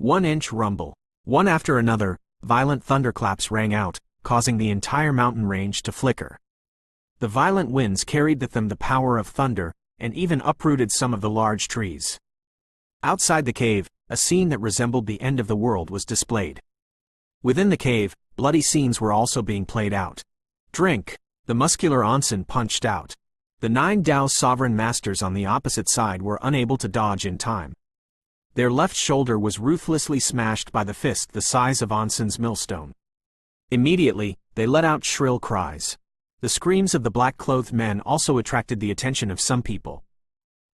1-inch rumble. One after another, violent thunderclaps rang out, causing the entire mountain range to flicker. The violent winds carried with them the power of thunder, and even uprooted some of the large trees. Outside the cave, a scene that resembled the end of the world was displayed. Within the cave, bloody scenes were also being played out. Drink! The muscular onsen punched out. The 9 Dao sovereign masters on the opposite side were unable to dodge in time. Their left shoulder was ruthlessly smashed by the fist the size of onsen's millstone. Immediately, they let out shrill cries. The screams of the black-clothed men also attracted the attention of some people.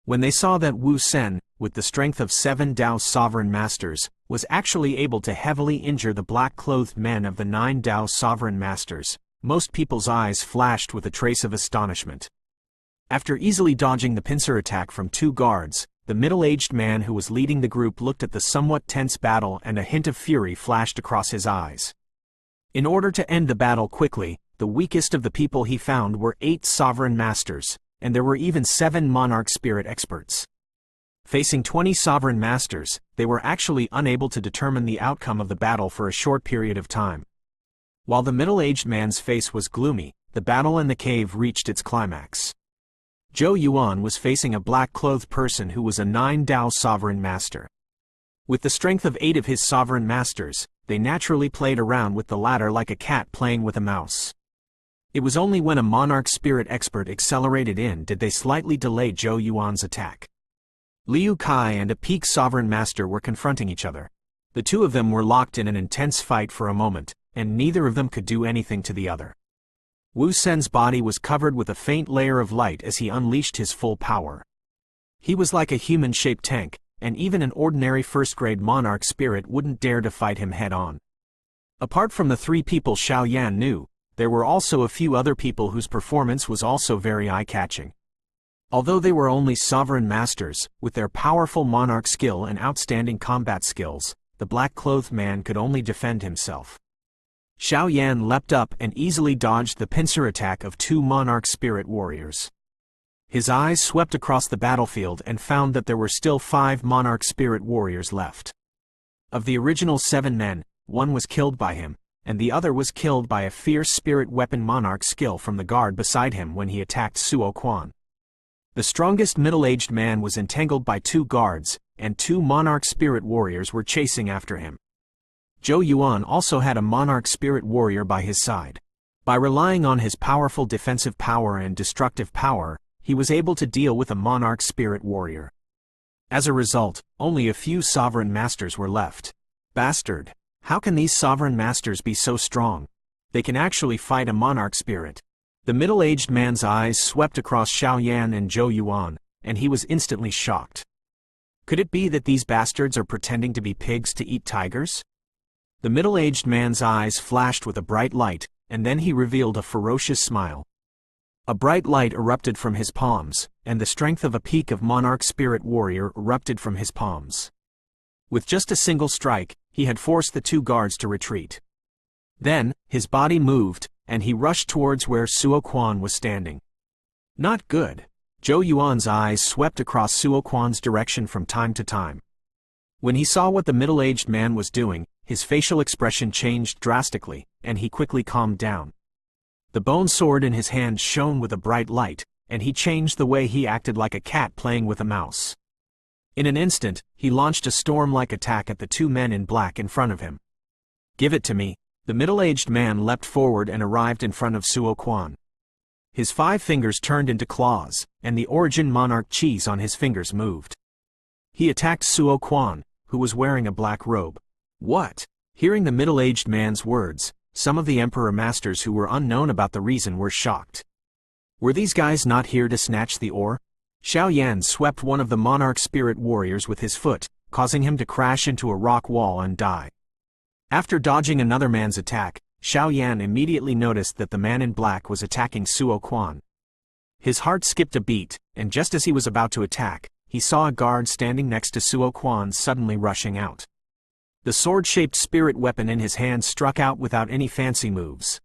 When they saw that Wu Sen, with the strength of 7 Dao sovereign masters, was actually able to heavily injure the black-clothed men of the 9 Dao sovereign masters, most people's eyes flashed with a trace of astonishment. After easily dodging the pincer attack from 2 guards, the middle-aged man who was leading the group looked at the somewhat tense battle, and a hint of fury flashed across his eyes. In order to end the battle quickly, the weakest of the people he found were 8 sovereign masters, and there were even 7 monarch spirit experts. Facing 20 sovereign masters, they were actually unable to determine the outcome of the battle for a short period of time. While the middle-aged man's face was gloomy, the battle in the cave reached its climax. Zhou Yuan was facing a black-clothed person who was a 9 Dao sovereign master. With the strength of 8 of his sovereign masters, they naturally played around with the latter like a cat playing with a mouse. It was only when a monarch spirit expert accelerated in did they slightly delay Zhou Yuan's attack. Liu Kai and a peak sovereign master were confronting each other. The two of them were locked in an intense fight for a moment, and neither of them could do anything to the other. Wu Sen's body was covered with a faint layer of light as he unleashed his full power. He was like a human-shaped tank, and even an ordinary first-grade monarch spirit wouldn't dare to fight him head-on. Apart from the 3 people Xiao Yan knew, there were also a few other people whose performance was also very eye-catching. Although they were only sovereign masters, with their powerful monarch skill and outstanding combat skills, the black-clothed man could only defend himself. Xiao Yan leapt up and easily dodged the pincer attack of 2 monarch spirit warriors. His eyes swept across the battlefield and found that there were still 5 monarch spirit warriors left. Of the original 7 men, 1 was killed by him, and the other was killed by a fierce spirit weapon monarch skill from the guard beside him when he attacked Suo Quan. The strongest middle-aged man was entangled by 2 guards, and 2 monarch spirit warriors were chasing after him. Zhou Yuan also had a monarch spirit warrior by his side. By relying on his powerful defensive power and destructive power, he was able to deal with a monarch spirit warrior. As a result, only a few sovereign masters were left. Bastard! How can these sovereign masters be so strong? They can actually fight a monarch spirit. The middle-aged man's eyes swept across Xiao Yan and Zhou Yuan, and he was instantly shocked. Could it be that these bastards are pretending to be pigs to eat tigers? The middle-aged man's eyes flashed with a bright light, and then he revealed a ferocious smile. A bright light erupted from his palms, and the strength of a peak of monarch spirit warrior erupted from his palms. With just a single strike, he had forced the 2 guards to retreat. Then, his body moved, and he rushed towards where Suo Quan was standing. Not good. Zhou Yuan's eyes swept across Suo Quan's direction from time to time. When he saw what the middle-aged man was doing, his facial expression changed drastically, and he quickly calmed down. The bone sword in his hand shone with a bright light, and he changed the way he acted like a cat playing with a mouse. In an instant, he launched a storm-like attack at the 2 men in black in front of him. Give it to me. The middle-aged man leapt forward and arrived in front of Suo Quan. His 5 fingers turned into claws, and the origin monarch cheese on his fingers moved. He attacked Suo Quan, who was wearing a black robe. What? Hearing the middle-aged man's words, some of the Emperor Masters who were unknown about the reason were shocked. Were these guys not here to snatch the ore? Xiao Yan swept one of the monarch spirit warriors with his foot, causing him to crash into a rock wall and die. After dodging another man's attack, Xiao Yan immediately noticed that the man in black was attacking Suo Quan. His heart skipped a beat, and just as he was about to attack, he saw a guard standing next to Suo Quan suddenly rushing out. The sword-shaped spirit weapon in his hand struck out without any fancy moves.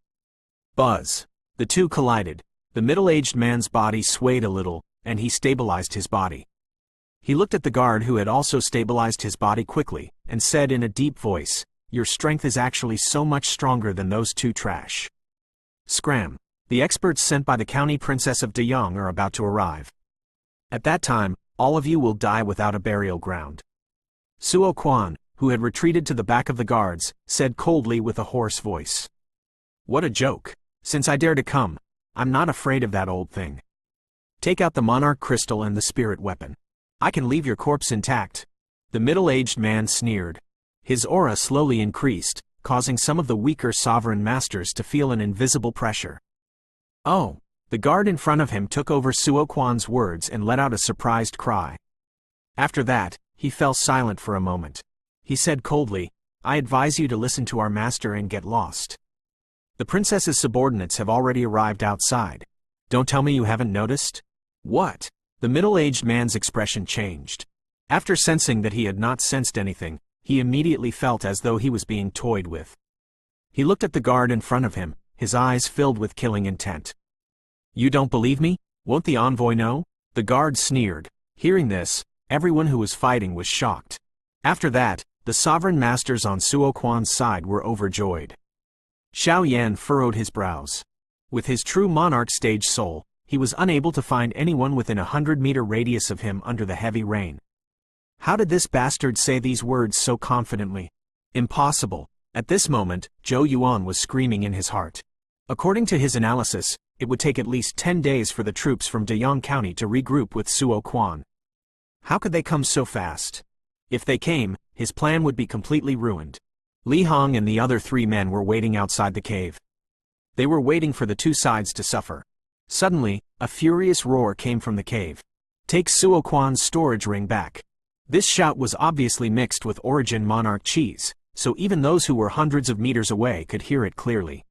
Buzz! The 2 collided. The middle-aged man's body swayed a little, and he stabilized his body. He looked at the guard who had also stabilized his body quickly, and said in a deep voice, "Your strength is actually so much stronger than those two trash." Scram. The experts sent by the county princess of De Young are about to arrive. At that time, all of you will die without a burial ground. Suo Quan, who had retreated to the back of the guards, said coldly with a hoarse voice. "What a joke. Since I dare to come, I'm not afraid of that old thing. Take out the monarch crystal and the spirit weapon. I can leave your corpse intact." The middle-aged man sneered. His aura slowly increased, causing some of the weaker sovereign masters to feel an invisible pressure. "Oh!" The guard in front of him took over Suo Quan's words and let out a surprised cry. After that, he fell silent for a moment. He said coldly, "I advise you to listen to our master and get lost. The princess's subordinates have already arrived outside. Don't tell me you haven't noticed?" "What?" The middle-aged man's expression changed. After sensing that he had not sensed anything, he immediately felt as though he was being toyed with. He looked at the guard in front of him, his eyes filled with killing intent. "You don't believe me? Won't the envoy know?" The guard sneered. Hearing this, everyone who was fighting was shocked. After that, the sovereign masters on Suo Quan's side were overjoyed. Xiao Yan furrowed his brows. With his true monarch stage soul, he was unable to find anyone within a 100-meter radius of him under the heavy rain. How did this bastard say these words so confidently? Impossible. At this moment, Zhou Yuan was screaming in his heart. According to his analysis, it would take at least 10 days for the troops from Deyang County to regroup with Suo Quan. How could they come so fast? If they came, his plan would be completely ruined. Li Hong and the other 3 men were waiting outside the cave. They were waiting for the two sides to suffer. Suddenly, a furious roar came from the cave. "Take Suo Quan's storage ring back." This shout was obviously mixed with origin monarch cheese, so even those who were hundreds of meters away could hear it clearly.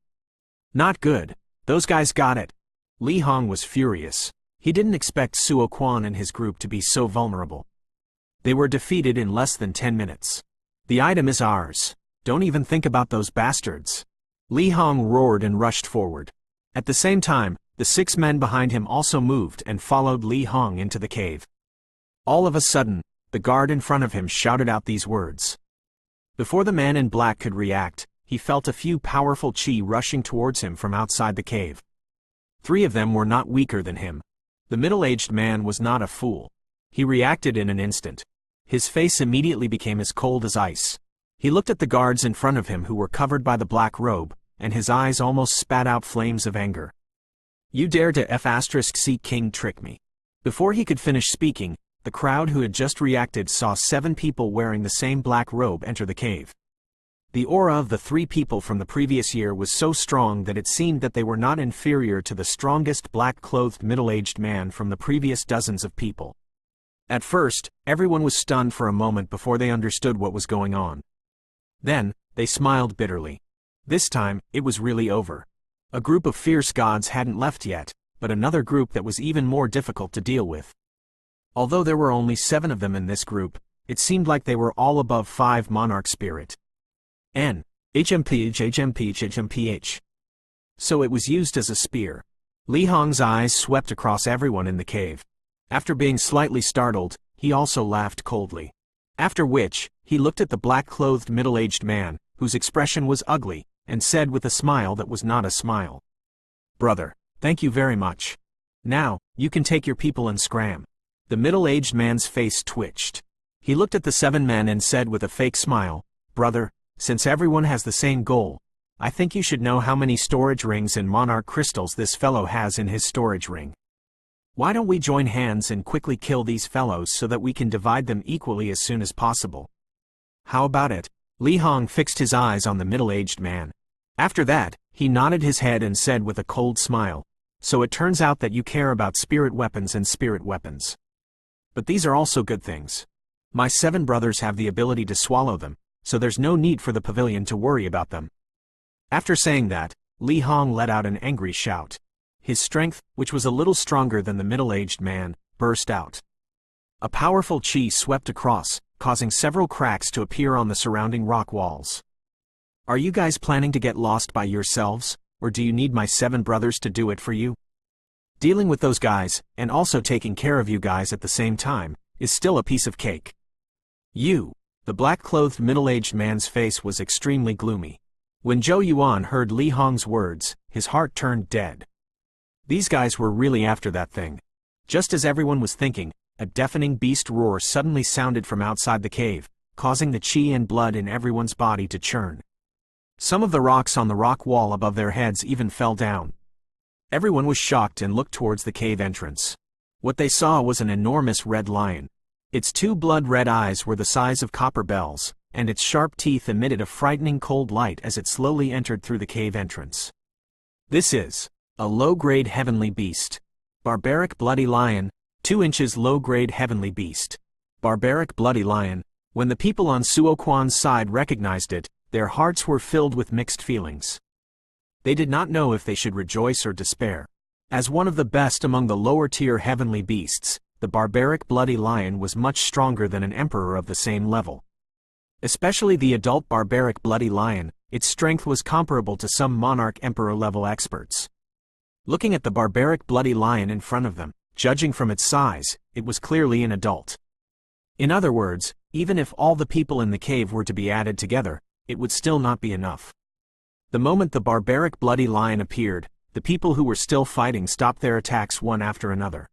Not good. Those guys got it. Li Hong was furious. He didn't expect Suo Quan and his group to be so vulnerable. They were defeated in less than 10 minutes. "The item is ours. Don't even think about those bastards." Li Hong roared and rushed forward. At the same time, the 6 men behind him also moved and followed Li Hong into the cave. All of a sudden, the guard in front of him shouted out these words. Before the man in black could react, he felt a few powerful chi rushing towards him from outside the cave. 3 of them were not weaker than him. The middle-aged man was not a fool. He reacted in an instant. His face immediately became as cold as ice. He looked at the guards in front of him who were covered by the black robe, and his eyes almost spat out flames of anger. "You dare to F*** King trick me." Before he could finish speaking, the crowd who had just reacted saw 7 people wearing the same black robe enter the cave. The aura of the 3 people from the previous year was so strong that it seemed that they were not inferior to the strongest black-clothed middle-aged man from the previous dozens of people. At first, everyone was stunned for a moment before they understood what was going on. Then, they smiled bitterly. This time, it was really over. A group of fierce gods hadn't left yet, but another group that was even more difficult to deal with. Although there were only 7 of them in this group, it seemed like they were all above 5 monarch spirit. HMPH. So it was used as a spear. Li Hong's eyes swept across everyone in the cave. After being slightly startled, he also laughed coldly. After which, he looked at the black-clothed middle-aged man, whose expression was ugly, and said with a smile that was not a smile. "Brother, thank you very much. Now, you can take your people and scram." The middle-aged man's face twitched. He looked at the 7 men and said with a fake smile, "Brother, since everyone has the same goal, I think you should know how many storage rings and monarch crystals this fellow has in his storage ring. Why don't we join hands and quickly kill these fellows so that we can divide them equally as soon as possible? How about it?" Li Hong fixed his eyes on the middle-aged man. After that, he nodded his head and said with a cold smile, "So it turns out that you care about spirit weapons and spirit weapons. But these are also good things. My 7 brothers have the ability to swallow them, so there's no need for the pavilion to worry about them." After saying that, Li Hong let out an angry shout. His strength, which was a little stronger than the middle-aged man, burst out. A powerful chi swept across, causing several cracks to appear on the surrounding rock walls. "Are you guys planning to get lost by yourselves, or do you need my 7 brothers to do it for you?" Dealing with those guys, and also taking care of you guys at the same time, is still a piece of cake. You. The black-clothed middle-aged man's face was extremely gloomy. When Zhou Yuan heard Li Hong's words, his heart turned dead. These guys were really after that thing. Just as everyone was thinking, a deafening beast roar suddenly sounded from outside the cave, causing the qi and blood in everyone's body to churn. Some of the rocks on the rock wall above their heads even fell down. Everyone was shocked and looked towards the cave entrance. What they saw was an enormous red lion. Its two blood-red eyes were the size of copper bells, and its sharp teeth emitted a frightening cold light as it slowly entered through the cave entrance. This is a low-grade heavenly beast. Barbaric bloody lion, 2 inches low-grade heavenly beast. Barbaric bloody lion. When the people on Suo Quan's side recognized it, their hearts were filled with mixed feelings. They did not know if they should rejoice or despair. As one of the best among the lower-tier heavenly beasts, the barbaric bloody lion was much stronger than an emperor of the same level. Especially the adult barbaric bloody lion, its strength was comparable to some monarch emperor-level experts. Looking at the barbaric bloody lion in front of them, judging from its size, it was clearly an adult. In other words, even if all the people in the cave were to be added together, it would still not be enough. The moment the barbaric bloody lion appeared, the people who were still fighting stopped their attacks one after another.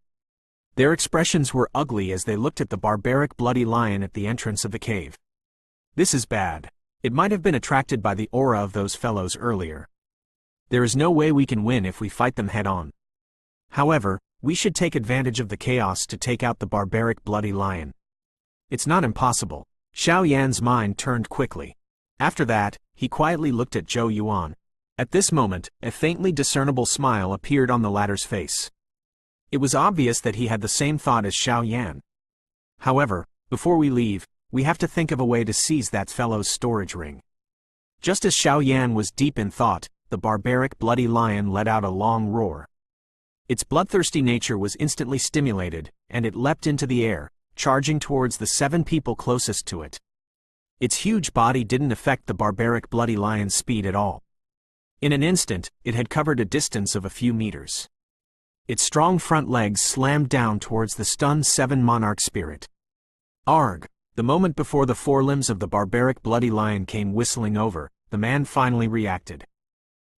Their expressions were ugly as they looked at the barbaric bloody lion at the entrance of the cave. This is bad. It might have been attracted by the aura of those fellows earlier. There is no way we can win if we fight them head-on. However, we should take advantage of the chaos to take out the barbaric bloody lion. It's not impossible. Xiao Yan's mind turned quickly. After that, he quietly looked at Zhou Yuan. At this moment, a faintly discernible smile appeared on the latter's face. It was obvious that he had the same thought as Xiao Yan. However, before we leave, we have to think of a way to seize that fellow's storage ring. Just as Xiao Yan was deep in thought, the barbaric bloody lion let out a long roar. Its bloodthirsty nature was instantly stimulated, and it leapt into the air, charging towards the 7 people closest to it. Its huge body didn't affect the barbaric bloody lion's speed at all. In an instant, it had covered a distance of a few meters. Its strong front legs slammed down towards the stunned 7 monarch spirit. Arg! The moment before the forelimbs of the barbaric bloody lion came whistling over, the man finally reacted.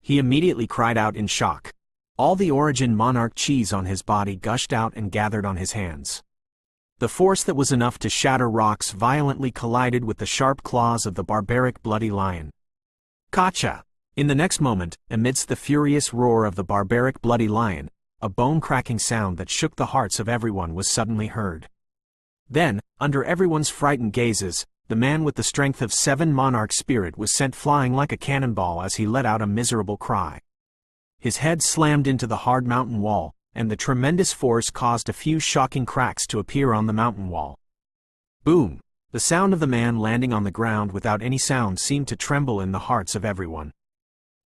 He immediately cried out in shock. All the origin monarch cheese on his body gushed out and gathered on his hands. The force that was enough to shatter rocks violently collided with the sharp claws of the barbaric bloody lion. Gotcha! In the next moment, amidst the furious roar of the barbaric bloody lion, a bone-cracking sound that shook the hearts of everyone was suddenly heard. Then, under everyone's frightened gazes, the man with the strength of 7 monarch spirit was sent flying like a cannonball as he let out a miserable cry. His head slammed into the hard mountain wall, and the tremendous force caused a few shocking cracks to appear on the mountain wall. Boom! The sound of the man landing on the ground without any sound seemed to tremble in the hearts of everyone.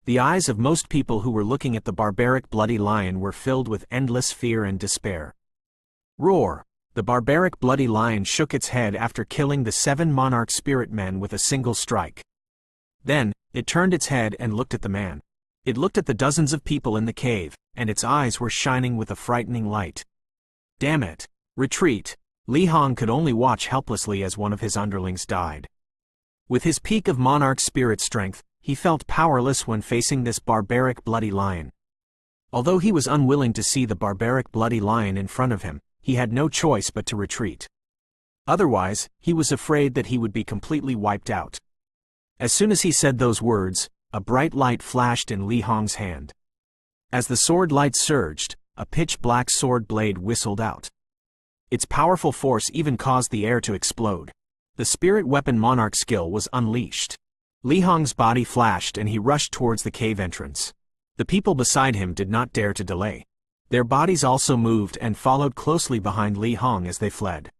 The eyes of most people who were looking at the barbaric bloody lion were filled with endless fear and despair. Roar! The barbaric bloody lion shook its head after killing the 7 monarch spirit men with a single strike. Then, it turned its head and looked at the man. It looked at the dozens of people in the cave, and its eyes were shining with a frightening light. Damn it! Retreat! Li Hong could only watch helplessly as one of his underlings died. With his peak of monarch spirit strength, he felt powerless when facing this barbaric bloody lion. Although he was unwilling to see the barbaric bloody lion in front of him, he had no choice but to retreat. Otherwise, he was afraid that he would be completely wiped out. As soon as he said those words, a bright light flashed in Li Hong's hand. As the sword light surged, a pitch-black sword blade whistled out. Its powerful force even caused the air to explode. The spirit weapon monarch skill was unleashed. Li Hong's body flashed and he rushed towards the cave entrance. The people beside him did not dare to delay. Their bodies also moved and followed closely behind Li Hong as they fled.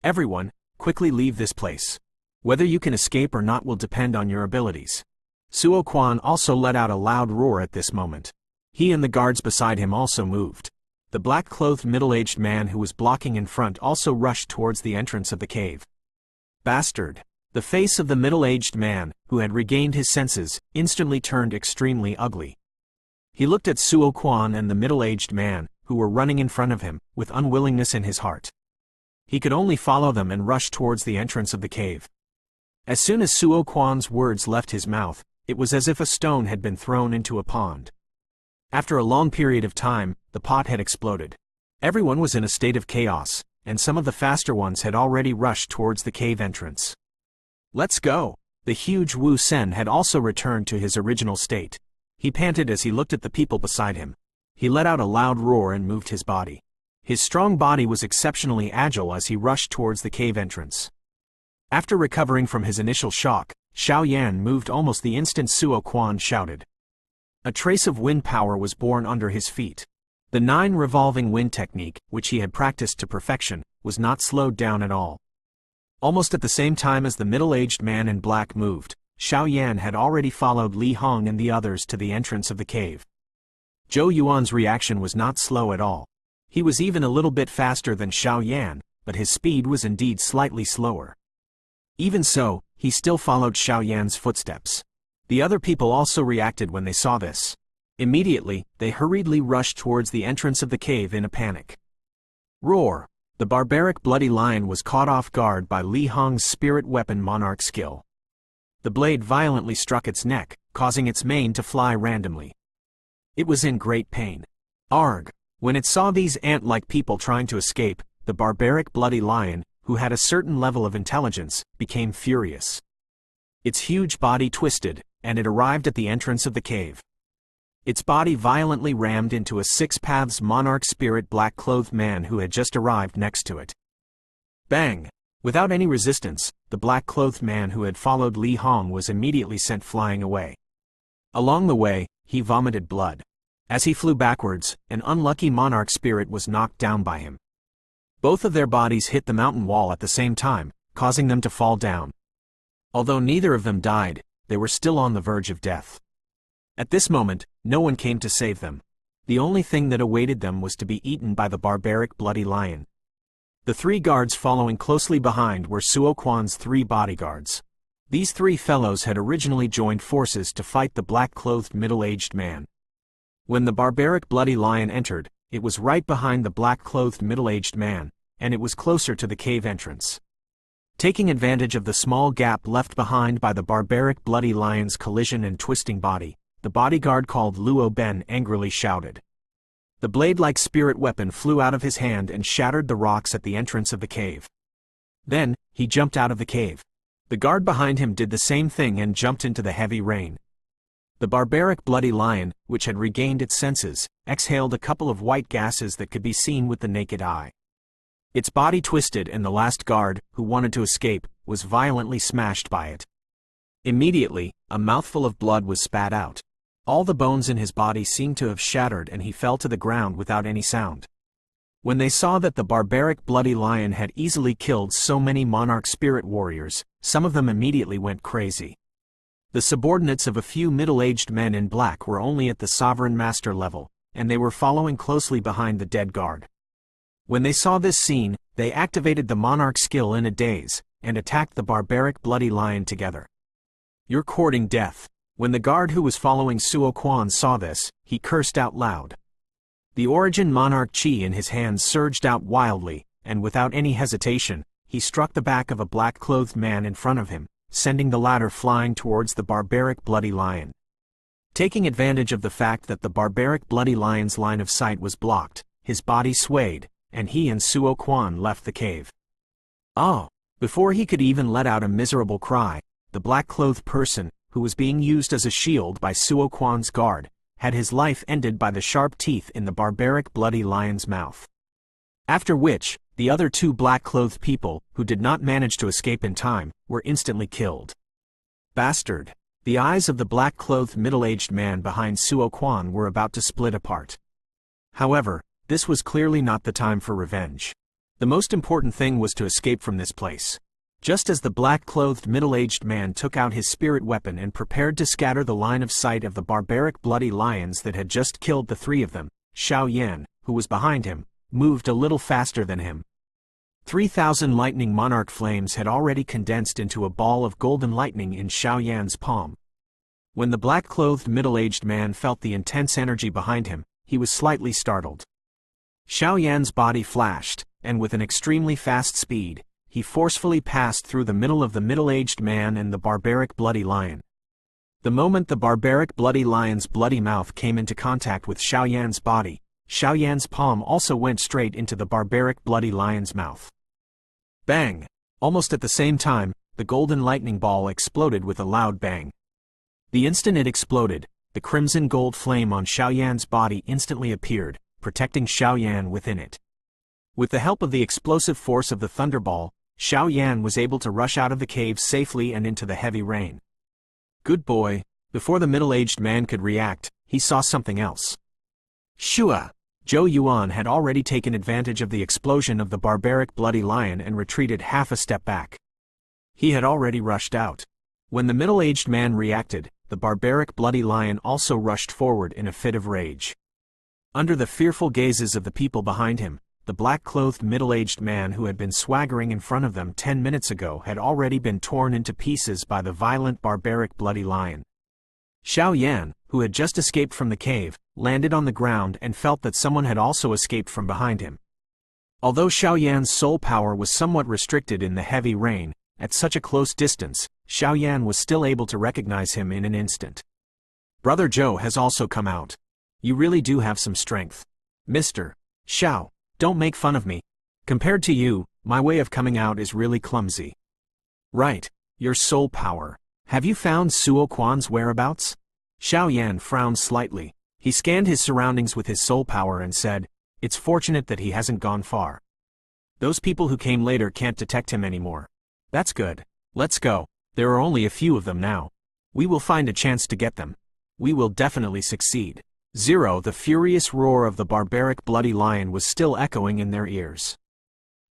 Everyone, quickly leave this place. Whether you can escape or not will depend on your abilities. Suo Quan also let out a loud roar at this moment. He and the guards beside him also moved. The black-clothed middle-aged man who was blocking in front also rushed towards the entrance of the cave. Bastard! The face of the middle-aged man, who had regained his senses, instantly turned extremely ugly. He looked at Suo Quan and the middle-aged man, who were running in front of him, with unwillingness in his heart. He could only follow them and rush towards the entrance of the cave. As soon as Suo Quan's words left his mouth, it was as if a stone had been thrown into a pond. After a long period of time, the pot had exploded. Everyone was in a state of chaos, and some of the faster ones had already rushed towards the cave entrance. "Let's go!" The huge Wu Sen had also returned to his original state. He panted as he looked at the people beside him. He let out a loud roar and moved his body. His strong body was exceptionally agile as he rushed towards the cave entrance. After recovering from his initial shock, Xiao Yan moved almost the instant Suo Quan shouted. A trace of wind power was born under his feet. The 9 revolving wind technique, which he had practiced to perfection, was not slowed down at all. Almost at the same time as the middle-aged man in black moved, Xiao Yan had already followed Li Hong and the others to the entrance of the cave. Zhou Yuan's reaction was not slow at all. He was even a little bit faster than Xiao Yan, but his speed was indeed slightly slower. Even so, he still followed Xiao Yan's footsteps. The other people also reacted when they saw this. Immediately, they hurriedly rushed towards the entrance of the cave in a panic. Roar! The barbaric bloody lion was caught off guard by Li Hong's spirit weapon monarch skill. The blade violently struck its neck, causing its mane to fly randomly. It was in great pain. Arg! When it saw these ant-like people trying to escape, the barbaric bloody lion, who had a certain level of intelligence, became furious. Its huge body twisted, and it arrived at the entrance of the cave. Its body violently rammed into a 6 paths monarch spirit black-clothed man who had just arrived next to it. Bang! Without any resistance, the black-clothed man who had followed Li Hong was immediately sent flying away. Along the way, he vomited blood. As he flew backwards, an unlucky monarch spirit was knocked down by him. Both of their bodies hit the mountain wall at the same time, causing them to fall down. Although neither of them died, they were still on the verge of death. At this moment, no one came to save them. The only thing that awaited them was to be eaten by the barbaric bloody lion. The 3 guards following closely behind were Suo Quan's 3 bodyguards. These 3 fellows had originally joined forces to fight the black-clothed middle-aged man. When the barbaric bloody lion entered, it was right behind the black-clothed middle-aged man, and it was closer to the cave entrance. Taking advantage of the small gap left behind by the barbaric bloody lion's collision and twisting body, the bodyguard called Luo Ben angrily shouted. The blade-like spirit weapon flew out of his hand and shattered the rocks at the entrance of the cave. Then, he jumped out of the cave. The guard behind him did the same thing and jumped into the heavy rain. The barbaric bloody lion, which had regained its senses, exhaled a couple of white gases that could be seen with the naked eye. Its body twisted and the last guard, who wanted to escape, was violently smashed by it. Immediately, a mouthful of blood was spat out. All the bones in his body seemed to have shattered and he fell to the ground without any sound. When they saw that the barbaric bloody lion had easily killed so many monarch spirit warriors, some of them immediately went crazy. The subordinates of a few middle-aged men in black were only at the sovereign master level, and they were following closely behind the dead guard. When they saw this scene, they activated the monarch skill in a daze, and attacked the barbaric bloody lion together. "You're courting death." When the guard who was following Suo Quan saw this, he cursed out loud. The origin monarch chi in his hands surged out wildly, and without any hesitation, he struck the back of a black-clothed man in front of him, sending the latter flying towards the barbaric bloody lion. Taking advantage of the fact that the barbaric bloody lion's line of sight was blocked, his body swayed, and he and Suo Quan left the cave. Oh! Before he could even let out a miserable cry, the black-clothed person, who was being used as a shield by Suo Quan's guard, had his life ended by the sharp teeth in the barbaric bloody lion's mouth. After which, the other 2 black-clothed people, who did not manage to escape in time, were instantly killed. Bastard! The eyes of the black-clothed middle-aged man behind Suo Quan were about to split apart. However, this was clearly not the time for revenge. The most important thing was to escape from this place. Just as the black-clothed middle-aged man took out his spirit weapon and prepared to scatter the line of sight of the barbaric bloody lions that had just killed the 3 of them, Xiao Yan, who was behind him, moved a little faster than him. 3,000 lightning monarch flames had already condensed into a ball of golden lightning in Xiao Yan's palm. When the black-clothed middle-aged man felt the intense energy behind him, he was slightly startled. Xiao Yan's body flashed, and with an extremely fast speed, he forcefully passed through the middle of the middle-aged man and the barbaric bloody lion. The moment the barbaric bloody lion's bloody mouth came into contact with Xiaoyan's body, Xiaoyan's palm also went straight into the barbaric bloody lion's mouth. Bang! Almost at the same time, the golden lightning ball exploded with a loud bang. The instant it exploded, the crimson gold flame on Xiaoyan's body instantly appeared, protecting Xiaoyan within it. With the help of the explosive force of the thunderball, Xiaoyan was able to rush out of the cave safely and into the heavy rain. Good boy. Before the middle-aged man could react, he saw something else. Shua! Zhou Yuan had already taken advantage of the explosion of the barbaric bloody lion and retreated half a step back. He had already rushed out. When the middle-aged man reacted, the barbaric bloody lion also rushed forward in a fit of rage. Under the fearful gazes of the people behind him, the black-clothed middle-aged man who had been swaggering in front of them 10 minutes ago had already been torn into pieces by the violent barbaric bloody lion. Xiaoyan, who had just escaped from the cave, landed on the ground and felt that someone had also escaped from behind him. Although Xiaoyan's soul power was somewhat restricted in the heavy rain, at such a close distance, Xiaoyan was still able to recognize him in an instant. Brother Zhou has also come out. You really do have some strength. Mr. Xiao, don't make fun of me. Compared to you, my way of coming out is really clumsy. Right, your soul power. Have you found Suo Quan's whereabouts? Xiaoyan frowned slightly. He scanned his surroundings with his soul power and said, "It's fortunate that he hasn't gone far. Those people who came later can't detect him anymore. That's good. Let's go. There are only a few of them now. We will find a chance to get them. We will definitely succeed." The furious roar of the barbaric bloody lion was still echoing in their ears.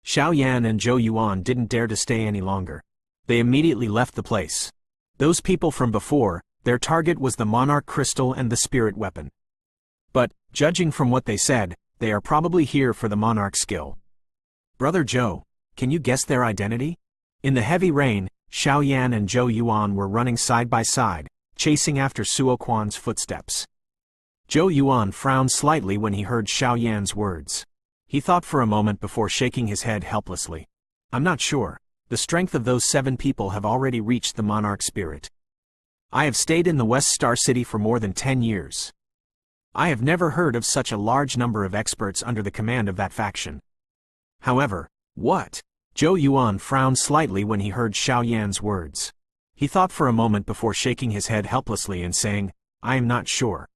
Xiaoyan and Zhou Yuan didn't dare to stay any longer. They immediately left the place. Those people from before, their target was the monarch crystal and the spirit weapon. But, judging from what they said, they are probably here for the monarch skill. Brother Zhou, can you guess their identity? In the heavy rain, Xiaoyan and Zhou Yuan were running side by side, chasing after Suo Quan's footsteps. Zhou Yuan frowned slightly when he heard Xiaoyan's words. He thought for a moment before shaking his head helplessly. I'm not sure. The strength of those 7 people have already reached the monarch spirit. I have stayed in the West Star City for more than 10 years. I have never heard of such a large number of experts under the command of that faction. However, what? Zhou Yuan frowned slightly when he heard Xiaoyan's words. He thought for a moment before shaking his head helplessly and saying, I am not sure.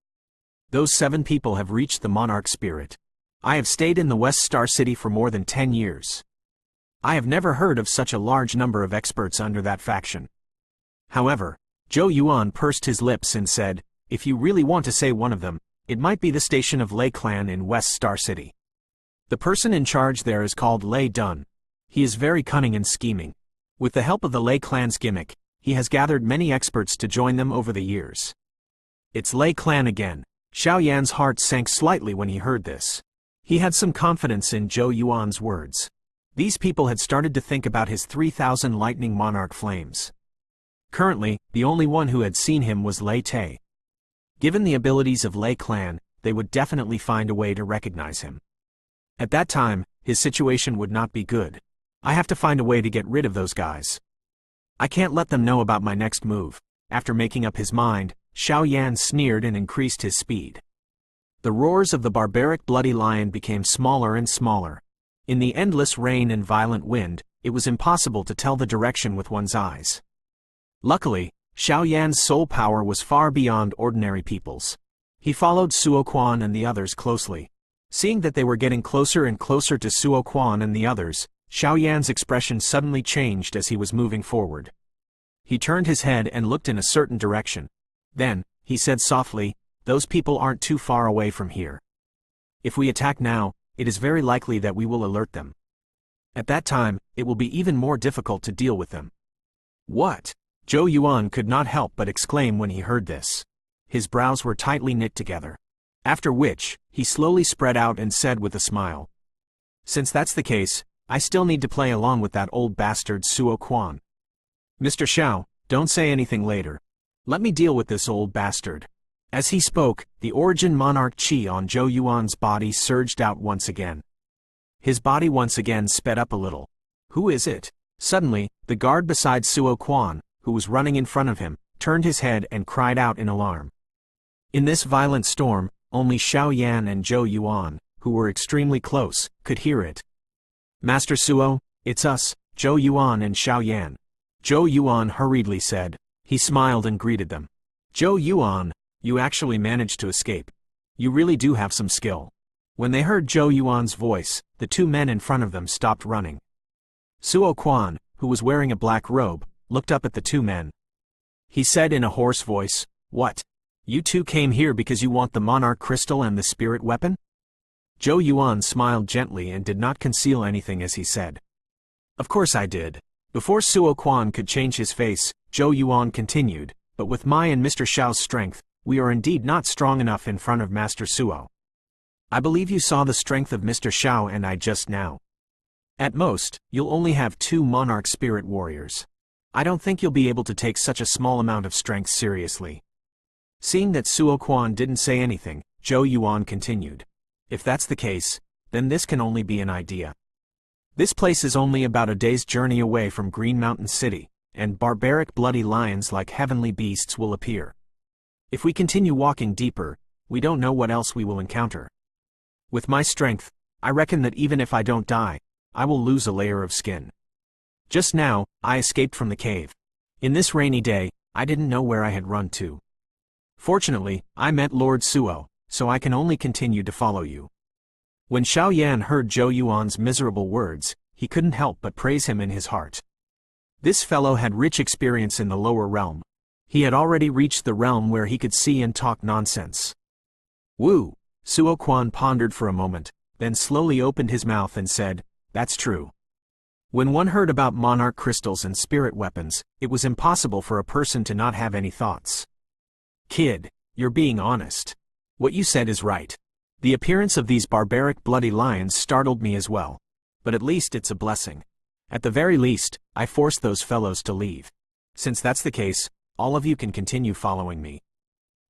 Those 7 people have reached the monarch spirit. I have stayed in the West Star City for more than 10 years. I have never heard of such a large number of experts under that faction. However, Zhou Yuan pursed his lips and said, if you really want to say one of them, it might be the station of Lei Clan in West Star City. The person in charge there is called Lei Dun. He is very cunning and scheming. With the help of the Lei Clan's gimmick, he has gathered many experts to join them over the years. It's Lei Clan again. Xiaoyan's heart sank slightly when he heard this. He had some confidence in Zhou Yuan's words. These people had started to think about his 3,000 lightning monarch flames. Currently, the only one who had seen him was Lei Te. Given the abilities of Lei Clan, they would definitely find a way to recognize him. At that time, his situation would not be good. I have to find a way to get rid of those guys. I can't let them know about my next move. After making up his mind, Xiaoyan sneered and increased his speed. The roars of the barbaric bloody lion became smaller and smaller. In the endless rain and violent wind, it was impossible to tell the direction with one's eyes. Luckily, Xiaoyan's soul power was far beyond ordinary people's. He followed Suo Quan and the others closely. Seeing that they were getting closer and closer to Suo Quan and the others, Xiaoyan's expression suddenly changed as he was moving forward. He turned his head and looked in a certain direction. Then, he said softly, those people aren't too far away from here. If we attack now, it is very likely that we will alert them. At that time, it will be even more difficult to deal with them. What? Zhou Yuan could not help but exclaim when he heard this. His brows were tightly knit together. After which, he slowly spread out and said with a smile. Since that's the case, I still need to play along with that old bastard Suo Quan. Mr. Xiao, don't say anything later. Let me deal with this old bastard. As he spoke, the origin monarch chi on Zhou Yuan's body surged out once again. His body once again sped up a little. Who is it? Suddenly, the guard beside Suo Quan, who was running in front of him, turned his head and cried out in alarm. In this violent storm, only Xiao Yan and Zhou Yuan, who were extremely close, could hear it. Master Suo, it's us, Zhou Yuan and Xiao Yan. Zhou Yuan hurriedly said. He smiled and greeted them. Zhou Yuan, you actually managed to escape. You really do have some skill. When they heard Zhou Yuan's voice, the two men in front of them stopped running. Suo Quan, who was wearing a black robe, looked up at the two men. He said in a hoarse voice, "What? You two came here because you want the Monarch Crystal and the spirit weapon?" Zhou Yuan smiled gently and did not conceal anything as he said. "Of course I did." Before Suo Quan could change his face, Zhou Yuan continued, "But with my and Mr. Xiao's strength, we are indeed not strong enough in front of Master Suo. I believe you saw the strength of Mr. Xiao and I just now. At most, you'll only have 2 Monarch Spirit Warriors. I don't think you'll be able to take such a small amount of strength seriously." Seeing that Suo Quan didn't say anything, Zhou Yuan continued. "If that's the case, then this can only be an idea. This place is only about a day's journey away from Green Mountain City, and barbaric bloody lions like heavenly beasts will appear. If we continue walking deeper, we don't know what else we will encounter. With my strength, I reckon that even if I don't die, I will lose a layer of skin. Just now, I escaped from the cave. In this rainy day, I didn't know where I had run to. Fortunately, I met Lord Suo, so I can only continue to follow you." When Xiao Yan heard Zhou Yuan's miserable words, he couldn't help but praise him in his heart. This fellow had rich experience in the lower realm. He had already reached the realm where he could see and talk nonsense. "Woo!" Suo Quan pondered for a moment, then slowly opened his mouth and said, "That's true." When one heard about monarch crystals and spirit weapons, it was impossible for a person to not have any thoughts. "Kid, you're being honest. What you said is right. The appearance of these barbaric bloody lions startled me as well. But at least it's a blessing. At the very least, I forced those fellows to leave. Since that's the case, all of you can continue following me.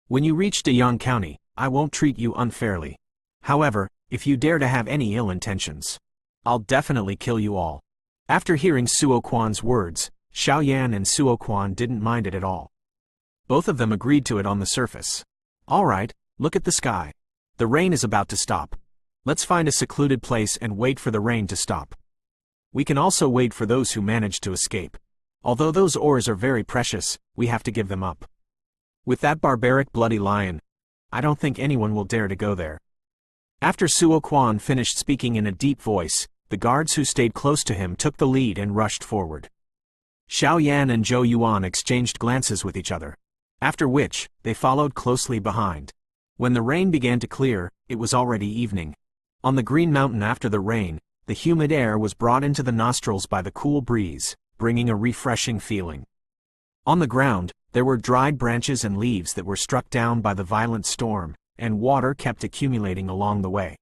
When you reach Deyang County, I won't treat you unfairly. However, if you dare to have any ill intentions, I'll definitely kill you all." After hearing Suo Quan's words, Xiao Yan and Suo Quan didn't mind it at all. Both of them agreed to it on the surface. "All right, look at the sky. The rain is about to stop. Let's find a secluded place and wait for the rain to stop. We can also wait for those who manage to escape. Although those ores are very precious, we have to give them up. With that barbaric bloody lion, I don't think anyone will dare to go there." After Suo Quan finished speaking in a deep voice, the guards who stayed close to him took the lead and rushed forward. Xiao Yan and Zhou Yuan exchanged glances with each other, after which, they followed closely behind. When the rain began to clear, it was already evening. On the Green Mountain after the rain, the humid air was brought into the nostrils by the cool breeze, bringing a refreshing feeling. On the ground, there were dried branches and leaves that were struck down by the violent storm, and water kept accumulating along the way.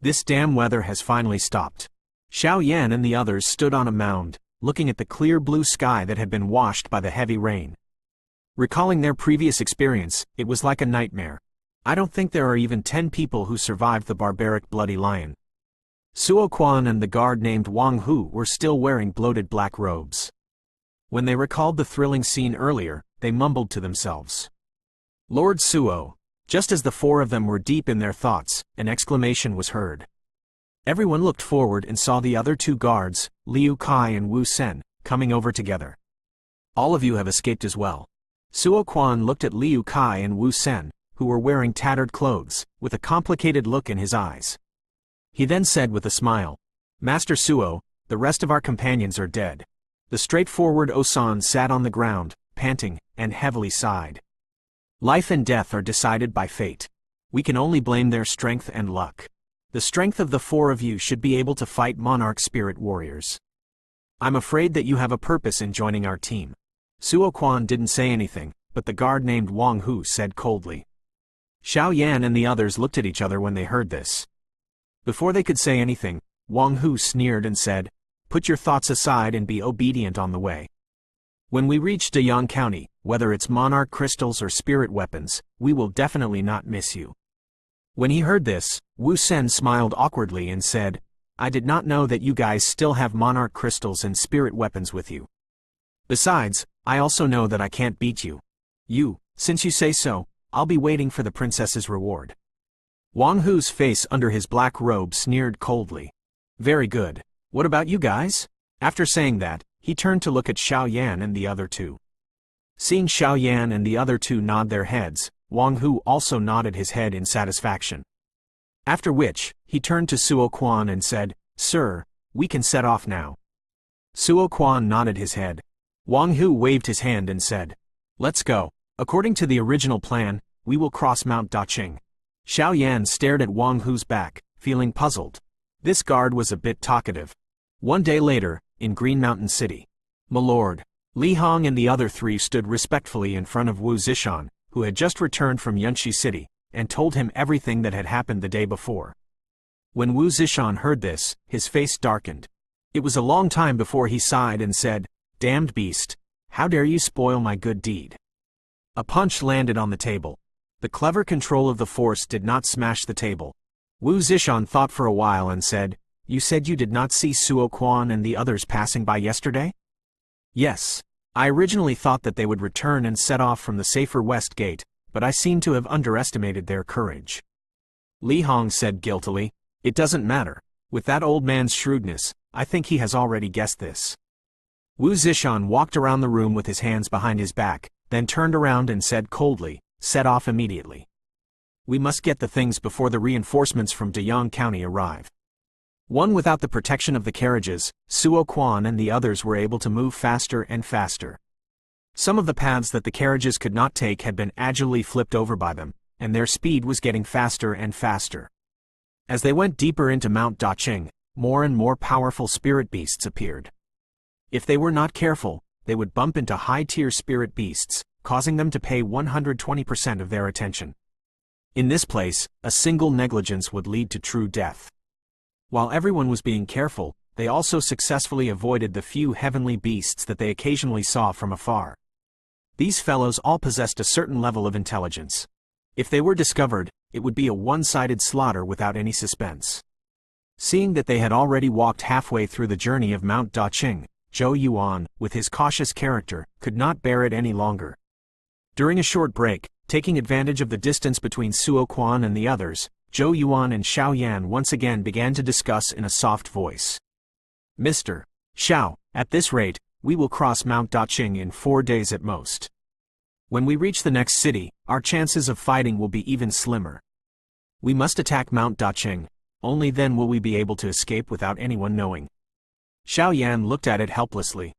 This damn weather has finally stopped. Xiao Yan and the others stood on a mound, looking at the clear blue sky that had been washed by the heavy rain. Recalling their previous experience, it was like a nightmare. I don't think there are even 10 people who survived the barbaric bloody lion. Suo Quan and the guard named Wang Hu were still wearing bloated black robes. When they recalled the thrilling scene earlier, they mumbled to themselves. "Lord Suo." Just as the 4 of them were deep in their thoughts, an exclamation was heard. Everyone looked forward and saw the other 2 guards, Liu Kai and Wu Sen, coming over together. "All of you have escaped as well." Suo Quan looked at Liu Kai and Wu Sen, who were wearing tattered clothes, with a complicated look in his eyes. He then said with a smile, "Master Suo, the rest of our companions are dead." The straightforward Osan sat on the ground, panting, and heavily sighed. "Life and death are decided by fate. We can only blame their strength and luck. The strength of the 4 of you should be able to fight monarch spirit warriors. I'm afraid that you have a purpose in joining our team." Suo Quan didn't say anything, but the guard named Wang Hu said coldly. Xiao Yan and the others looked at each other when they heard this. Before they could say anything, Wang Hu sneered and said, "Put your thoughts aside and be obedient on the way. When we reach Deyang County, whether it's monarch crystals or spirit weapons, we will definitely not miss you." When he heard this, Wu Sen smiled awkwardly and said, I did not know that you guys still have monarch crystals and spirit weapons with you. Besides, I also know that I can't beat you. Since you say so, I'll be waiting for the princess's reward." Wang Hu's face under his black robe sneered coldly. "Very good. What about you guys?" After saying that, he turned to look at Xiao Yan and the other two. Seeing Xiao Yan and the other two nod their heads, Wang Hu also nodded his head in satisfaction. After which, he turned to Suo Quan and said, "Sir, we can set off now." Suo Quan nodded his head. Wang Hu waved his hand and said, "Let's go. According to the original plan, we will cross Mount Daqing." Xiao Yan stared at Wang Hu's back, feeling puzzled. This guard was a bit talkative. One day later, in Green Mountain City. "My lord." Li Hong and the other three stood respectfully in front of Wu Zishan, who had just returned from Yunxi City, and told him everything that had happened the day before. When Wu Zishan heard this, his face darkened. It was a long time before he sighed and said, "Damned beast, how dare you spoil my good deed." A punch landed on the table. The clever control of the force did not smash the table. Wu Zishan thought for a while and said, "You said you did not see Suo Quan and the others passing by yesterday?" "Yes. I originally thought that they would return and set off from the safer west gate, but I seem to have underestimated their courage." Li Hong said guiltily, "It doesn't matter. With that old man's shrewdness, I think he has already guessed this." Wu Zishan walked around the room with his hands behind his back, then turned around and said coldly, "Set off immediately. We must get the things before the reinforcements from Deyang County arrive." Without the protection of the carriages, Suo Quan and the others were able to move faster and faster. Some of the paths that the carriages could not take had been agilely flipped over by them, and their speed was getting faster and faster. As they went deeper into Mount Daqing, more and more powerful spirit beasts appeared. If they were not careful, they would bump into high-tier spirit beasts, causing them to pay 120% of their attention. In this place, a single negligence would lead to true death. While everyone was being careful, they also successfully avoided the few heavenly beasts that they occasionally saw from afar. These fellows all possessed a certain level of intelligence. If they were discovered, it would be a one-sided slaughter without any suspense. Seeing that they had already walked halfway through the journey of Mount Daqing, Zhou Yuan, with his cautious character, could not bear it any longer. During a short break, taking advantage of the distance between Suo Quan and the others, Zhou Yuan and Xiao Yan once again began to discuss in a soft voice. "Mr. Xiao, at this rate, we will cross Mount Daqing in 4 days at most. When we reach the next city, our chances of fighting will be even slimmer. We must attack Mount Daqing, only then will we be able to escape without anyone knowing." Xiao Yan looked at it helplessly.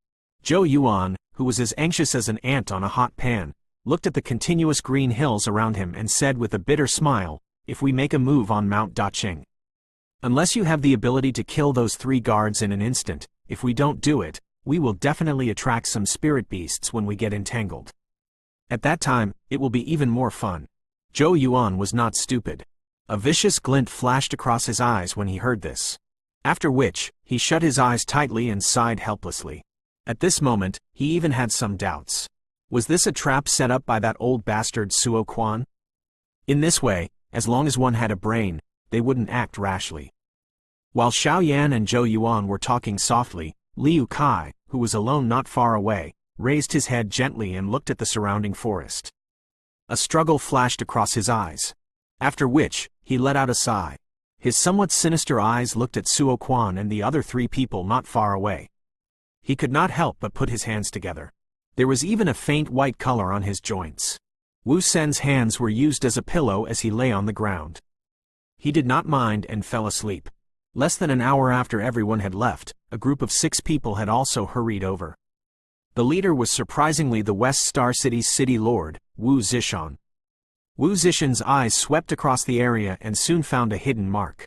Zhou Yuan, who was as anxious as an ant on a hot pan, looked at the continuous green hills around him and said with a bitter smile, "If we make a move on Mount Daqing, unless you have the ability to kill those 3 guards in an instant, if we don't do it, we will definitely attract some spirit beasts when we get entangled. At that time, it will be even more fun." Zhou Yuan was not stupid. A vicious glint flashed across his eyes when he heard this. After which, he shut his eyes tightly and sighed helplessly. At this moment, he even had some doubts. Was this a trap set up by that old bastard Suo Quan? In this way, as long as one had a brain, they wouldn't act rashly. While Xiao Yan and Zhou Yuan were talking softly, Liu Kai, who was alone not far away, raised his head gently and looked at the surrounding forest. A struggle flashed across his eyes. After which, he let out a sigh. His somewhat sinister eyes looked at Suo Quan and the other 3 people not far away. He could not help but put his hands together. There was even a faint white color on his joints. Wu Sen's hands were used as a pillow as he lay on the ground. He did not mind and fell asleep. Less than an hour after everyone had left, a group of 6 people had also hurried over. The leader was surprisingly the West Star City's city lord, Wu Zishan. Wu Zishan's eyes swept across the area and soon found a hidden mark.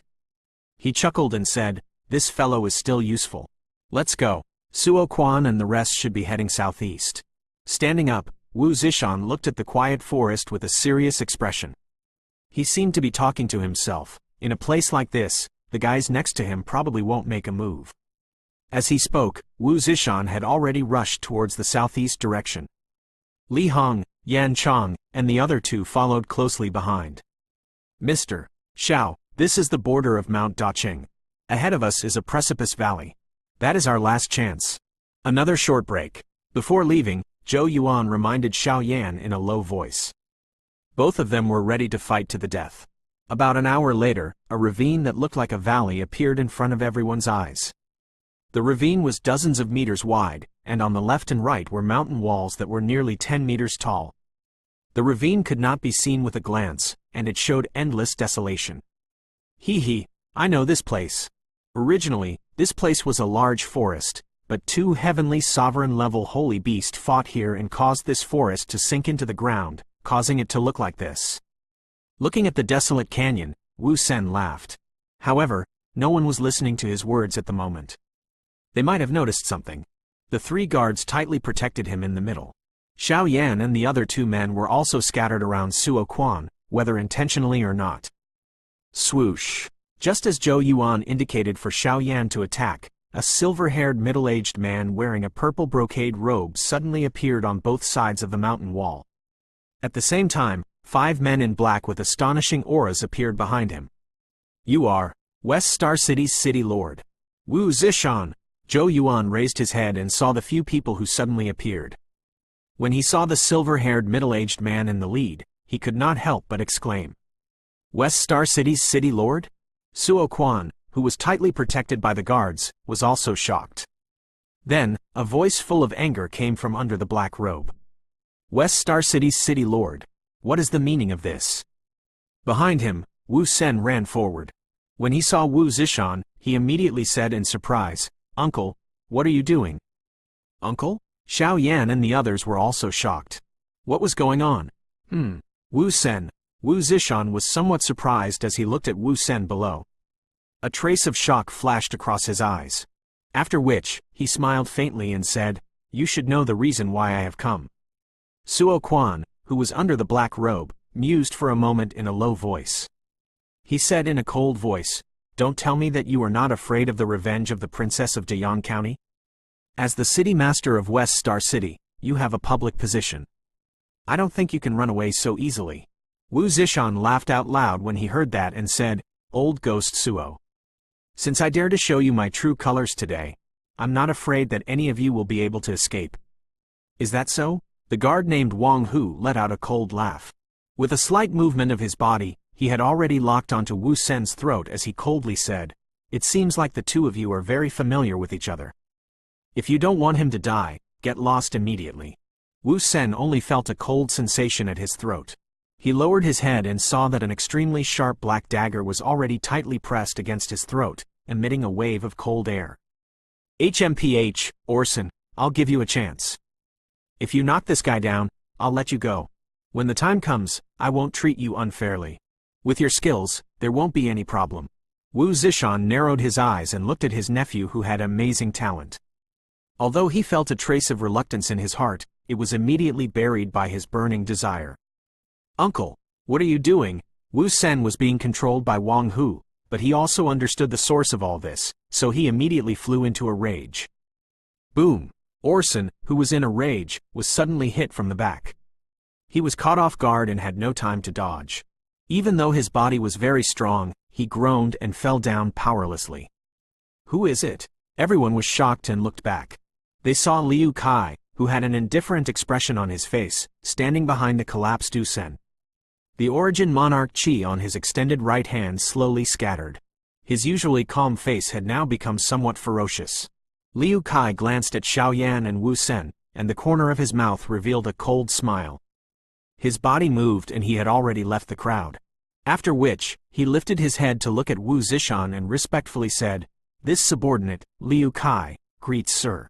He chuckled and said, "This fellow is still useful. Let's go. Suo Quan and the rest should be heading southeast." Standing up, Wu Zishan looked at the quiet forest with a serious expression. He seemed to be talking to himself. In a place like this, the guys next to him probably won't make a move. As he spoke, Wu Zishan had already rushed towards the southeast direction. Li Hong, Yan Chang, and the other 2 followed closely behind. "Mr. Xiao, this is the border of Mount Daqing. Ahead of us is a precipice valley. That is our last chance. Another short break. Before leaving, Zhou Yuan reminded Xiao Yan in a low voice. Both of them were ready to fight to the death. About an hour later, a ravine that looked like a valley appeared in front of everyone's eyes. The ravine was dozens of meters wide, and on the left and right were mountain walls that were nearly 10 meters tall. The ravine could not be seen with a glance, and it showed endless desolation. Hee, I know this place. Originally, this place was a large forest, but two heavenly sovereign-level holy beasts fought here and caused this forest to sink into the ground, causing it to look like this. Looking at the desolate canyon, Wu Sen laughed. However, no one was listening to his words at the moment. They might have noticed something. The three guards tightly protected him in the middle. Xiao Yan and the other two men were also scattered around Suo Quan, whether intentionally or not. Swoosh! Just as Zhou Yuan indicated for Xiao Yan to attack, a silver-haired middle-aged man wearing a purple brocade robe suddenly appeared on both sides of the mountain wall. At the same time, 5 men in black with astonishing auras appeared behind him. You are West Star City's City Lord. Wu Zishan! Zhou Yuan raised his head and saw the few people who suddenly appeared. When he saw the silver-haired middle-aged man in the lead, he could not help but exclaim. West Star City's City Lord? Suo Quan, who was tightly protected by the guards, was also shocked. Then, a voice full of anger came from under the black robe. West Star City's City Lord. What is the meaning of this? Behind him, Wu Sen ran forward. When he saw Wu Zishan, he immediately said in surprise, Uncle, what are you doing? Uncle? Xiao Yan and the others were also shocked. What was going on? Wu Sen. Wu Zishan was somewhat surprised as he looked at Wu Sen below. A trace of shock flashed across his eyes. After which, he smiled faintly and said, You should know the reason why I have come. Suo Quan, who was under the black robe, mused for a moment in a low voice. He said in a cold voice, Don't tell me that you are not afraid of the revenge of the Princess of Dayan County? As the city master of West Star City, you have a public position. I don't think you can run away so easily. Wu Zishan laughed out loud when he heard that and said, Old Ghost Suo. Since I dare to show you my true colors today, I'm not afraid that any of you will be able to escape. Is that so? The guard named Wang Hu let out a cold laugh. With a slight movement of his body, he had already locked onto Wu Sen's throat as he coldly said, It seems like the two of you are very familiar with each other. If you don't want him to die, get lost immediately. Wu Sen only felt a cold sensation at his throat. He lowered his head and saw that an extremely sharp black dagger was already tightly pressed against his throat, emitting a wave of cold air. HMPH, Orson, I'll give you a chance. If you knock this guy down, I'll let you go. When the time comes, I won't treat you unfairly. With your skills, there won't be any problem. Wu Zishan narrowed his eyes and looked at his nephew who had amazing talent. Although he felt a trace of reluctance in his heart, it was immediately buried by his burning desire. Uncle, what are you doing? Wu Sen was being controlled by Wang Hu, but he also understood the source of all this, so he immediately flew into a rage. Boom! Orson, who was in a rage, was suddenly hit from the back. He was caught off guard and had no time to dodge. Even though his body was very strong, he groaned and fell down powerlessly. Who is it? Everyone was shocked and looked back. They saw Liu Kai, who had an indifferent expression on his face, standing behind the collapsed Wu Sen. The Origin Monarch Chi on his extended right hand slowly scattered. His usually calm face had now become somewhat ferocious. Liu Kai glanced at Xiao Yan and Wu Sen, and the corner of his mouth revealed a cold smile. His body moved and he had already left the crowd. After which, he lifted his head to look at Wu Zishan and respectfully said, This subordinate, Liu Kai, greets sir.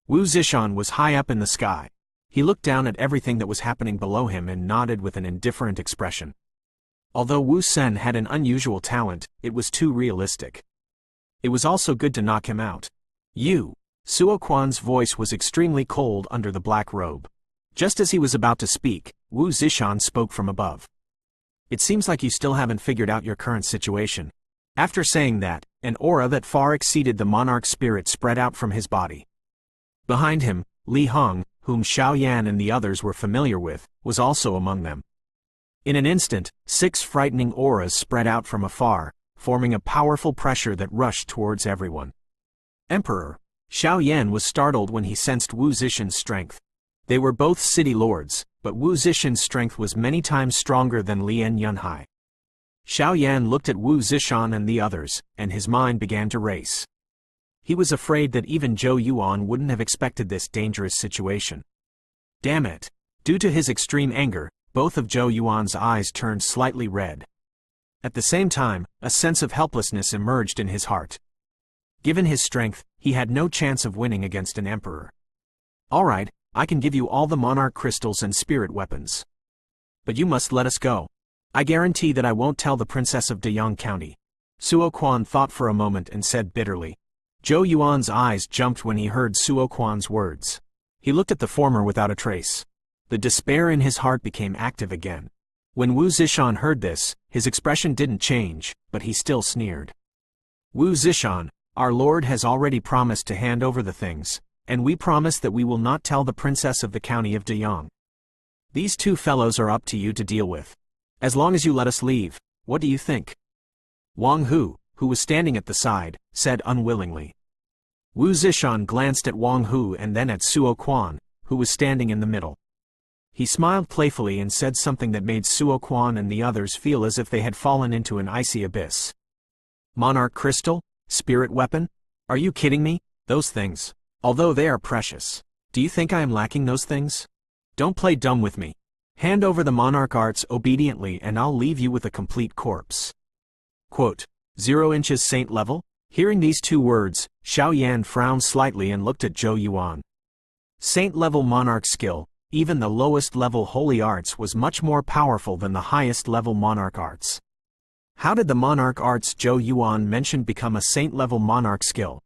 Wu Zishan was high up in the sky. He looked down at everything that was happening below him and nodded with an indifferent expression. Although Wu Sen had an unusual talent, it was too realistic. It was also good to knock him out. You. Suo Quan's voice was extremely cold under the black robe. Just as he was about to speak, Wu Zishan spoke from above. It seems like you still haven't figured out your current situation. After saying that, an aura that far exceeded the monarch's spirit spread out from his body. Behind him, Li Hong, whom Xiao Yan and the others were familiar with, was also among them. In an instant, 6 frightening auras spread out from afar, forming a powerful pressure that rushed towards everyone. Emperor Xiao Yan was startled when he sensed Wu Zishan's strength. They were both city lords, but Wu Zishan's strength was many times stronger than Lian Yunhai. Xiao Yan looked at Wu Zishan and the others, and his mind began to race. He was afraid that even Zhou Yuan wouldn't have expected this dangerous situation. Damn it! Due to his extreme anger, both of Zhou Yuan's eyes turned slightly red. At the same time, a sense of helplessness emerged in his heart. Given his strength, he had no chance of winning against an emperor. Alright, I can give you all the monarch crystals and spirit weapons. But you must let us go. I guarantee that I won't tell the princess of Deyang County. Suo Quan thought for a moment and said bitterly. Zhou Yuan's eyes jumped when he heard Suo Quan's words. He looked at the former without a trace. The despair in his heart became active again. When Wu Zishan heard this, his expression didn't change, but he still sneered. Wu Zishan, our lord has already promised to hand over the things, and we promise that we will not tell the princess of the county of Deyang. These two fellows are up to you to deal with. As long as you let us leave, what do you think? Wang Hu, who was standing at the side, said unwillingly. Wu Zishan glanced at Wang Hu and then at Suo Quan, who was standing in the middle. He smiled playfully and said something that made Suo Quan and the others feel as if they had fallen into an icy abyss. Monarch crystal? Spirit weapon? Are you kidding me? Those things. Although they are precious. Do you think I am lacking those things? Don't play dumb with me. Hand over the monarch arts obediently and I'll leave you with a complete corpse. Quote, 0 inches saint level? Hearing these two words, Xiao Yan frowned slightly and looked at Zhou Yuan. Saint level monarch skill. Even the lowest level holy arts was much more powerful than the highest level monarch arts. How did the monarch arts Zhou Yuan mentioned become a saint level monarch skill?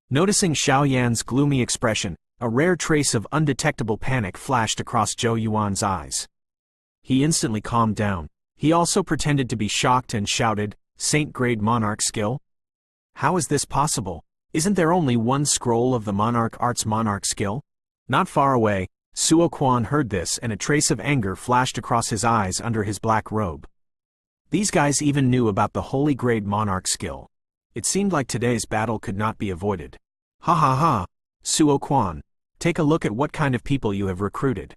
Noticing Xiao Yan's gloomy expression, a rare trace of undetectable panic flashed across Zhou Yuan's eyes. He instantly calmed down. He also pretended to be shocked and shouted, Saint-grade monarch skill? How is this possible? Isn't there only one scroll of the monarch arts monarch skill? Not far away, Suo Quan heard this and a trace of anger flashed across his eyes under his black robe. These guys even knew about the holy grade monarch skill. It seemed like today's battle could not be avoided. Ha ha ha, Suo Quan, take a look at what kind of people you have recruited.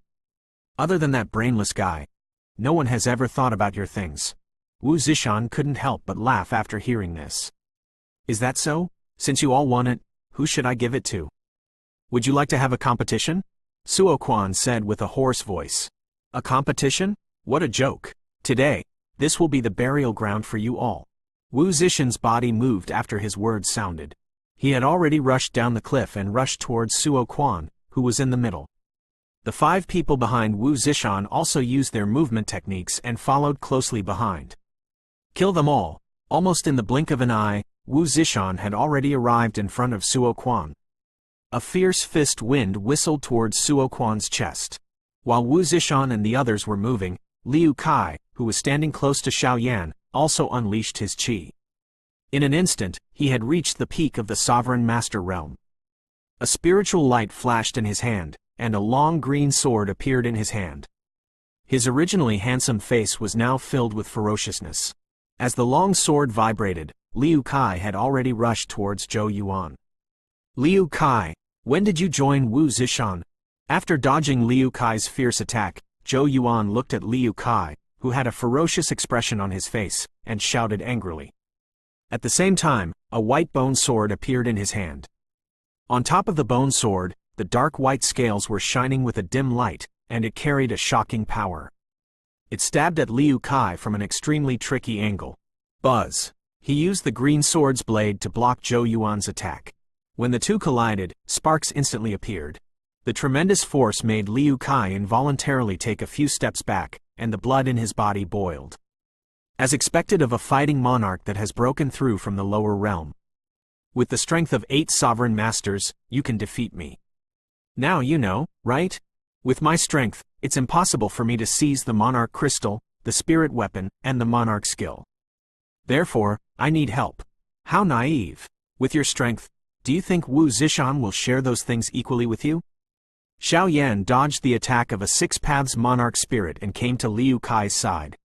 Other than that brainless guy, no one has ever thought about your things. Wu Zishan couldn't help but laugh after hearing this. Is that so? Since you all want it, who should I give it to? Would you like to have a competition? Suo Quan said with a hoarse voice. A competition? What a joke. Today, this will be the burial ground for you all. Wu Zishan's body moved after his words sounded. He had already rushed down the cliff and rushed towards Suo Quan, who was in the middle. The 5 people behind Wu Zishan also used their movement techniques and followed closely behind. Kill them all. Almost in the blink of an eye, Wu Zishan had already arrived in front of Suo Quan. A fierce fist wind whistled towards Suo Quan's chest. While Wu Zishan and the others were moving, Liu Kai, who was standing close to Xiao Yan, also unleashed his qi. In an instant, he had reached the peak of the Sovereign Master realm. A spiritual light flashed in his hand, and a long green sword appeared in his hand. His originally handsome face was now filled with ferociousness. As the long sword vibrated, Liu Kai had already rushed towards Zhou Yuan. Liu Kai, when did you join Wu Zishan? After dodging Liu Kai's fierce attack, Zhou Yuan looked at Liu Kai, who had a ferocious expression on his face, and shouted angrily. At the same time, a white bone sword appeared in his hand. On top of the bone sword, the dark white scales were shining with a dim light, and it carried a shocking power. It stabbed at Liu Kai from an extremely tricky angle. Buzz! He used the green sword's blade to block Zhou Yuan's attack. When the two collided, sparks instantly appeared. The tremendous force made Liu Kai involuntarily take a few steps back, and the blood in his body boiled. As expected of a fighting monarch that has broken through from the lower realm. With the strength of 8 sovereign masters, you can defeat me. Now you know, right? With my strength, it's impossible for me to seize the monarch crystal, the spirit weapon, and the monarch skill. Therefore, I need help. How naive. With your strength, do you think Wu Zishan will share those things equally with you? Xiao Yan dodged the attack of a 6 paths monarch spirit and came to Liu Kai's side.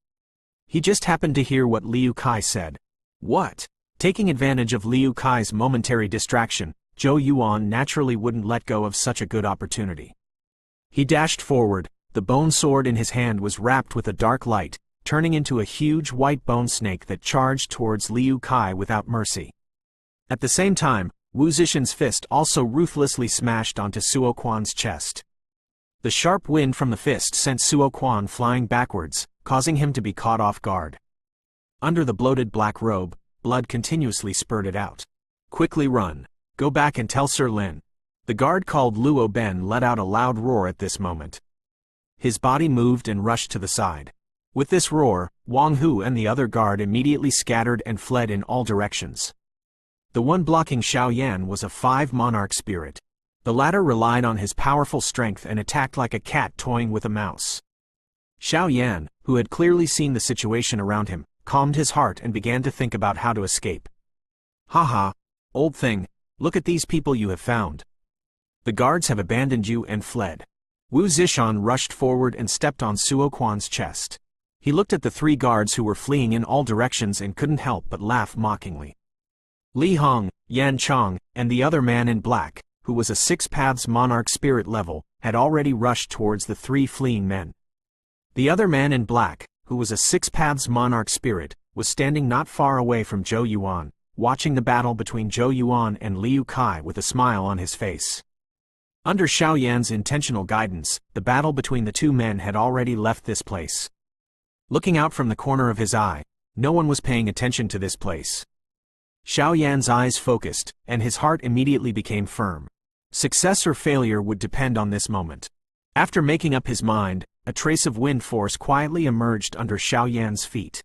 He just happened to hear what Liu Kai said. What? Taking advantage of Liu Kai's momentary distraction, Zhou Yuan naturally wouldn't let go of such a good opportunity. He dashed forward, the bone sword in his hand was wrapped with a dark light, turning into a huge white bone snake that charged towards Liu Kai without mercy. At the same time, Wu Zishan's fist also ruthlessly smashed onto Suo Quan's chest. The sharp wind from the fist sent Suo Quan flying backwards, causing him to be caught off guard. Under the bloated black robe, blood continuously spurted out. Quickly run. Go back and tell Sir Lin. The guard called Luo Ben let out a loud roar at this moment. His body moved and rushed to the side. With this roar, Wang Hu and the other guard immediately scattered and fled in all directions. The one blocking Xiao Yan was a 5 monarch spirit. The latter relied on his powerful strength and attacked like a cat toying with a mouse. Xiao Yan, who had clearly seen the situation around him, calmed his heart and began to think about how to escape. Haha, old thing, look at these people you have found. The guards have abandoned you and fled. Wu Zishan rushed forward and stepped on Suo Quan's chest. He looked at the 3 guards who were fleeing in all directions and couldn't help but laugh mockingly. Li Hong, Yan Chong, and the other man in black, who was a 6 paths monarch spirit level, had already rushed towards the 3 fleeing men. The other man in black, who was a 6 paths monarch spirit, was standing not far away from Zhou Yuan, watching the battle between Zhou Yuan and Liu Kai with a smile on his face. Under Xiao Yan's intentional guidance, the battle between the 2 men had already left this place. Looking out from the corner of his eye, no one was paying attention to this place. Xiao Yan's eyes focused, and his heart immediately became firm. Success or failure would depend on this moment. After making up his mind, a trace of wind force quietly emerged under Xiao Yan's feet.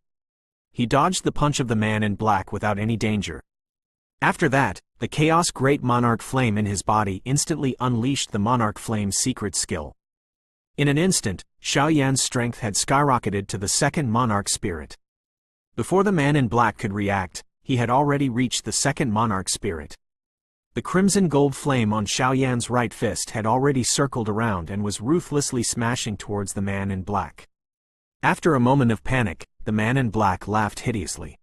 He dodged the punch of the man in black without any danger. After that, the Chaos Great Monarch Flame in his body instantly unleashed the Monarch Flame's secret skill. In an instant, Xiao Yan's strength had skyrocketed to the 2nd Monarch Spirit. Before the man in black could react, he had already reached the 2nd Monarch Spirit. The crimson gold flame on Xiao Yan's right fist had already circled around and was ruthlessly smashing towards the man in black. After a moment of panic, the man in black laughed hideously.